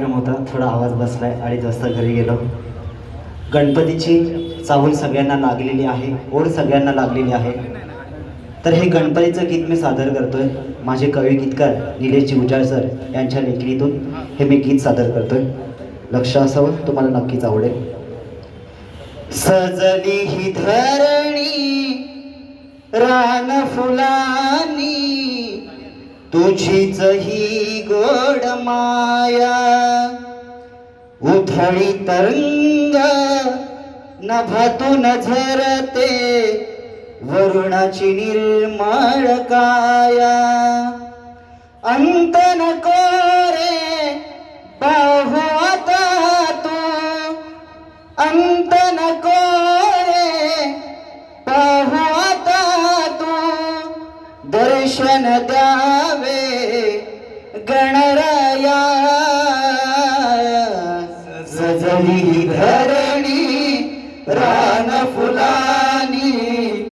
कार्यक्रम होता, थोडा आवाज बसलाय आणि वाजता घरी गेलो. गणपतीची चाहूल सगळ्यांना लागलेली आहे, ओढ सगळ्यांना लागलेली आहे. तर हे गणपतीचं गीत मी सादर करतोय. माझे कवी गीतकार निलेश जिवजार सर यांच्या लेखणीतून हे मी गीत सादर करतोय. लक्ष असावं, तुम्हाला नक्कीच आवडेल. सजली ही धरणी रान फुलानी, तुझीच ही गोड माया. उथळी तरंग नभातून झरते, वरुणाची निर्मळ काया. अंत नको रे पाहू आता तू, अंत नको रे पाहू आता तू. दर्शन द्यावे गणराया, सजली धरणी रान फुला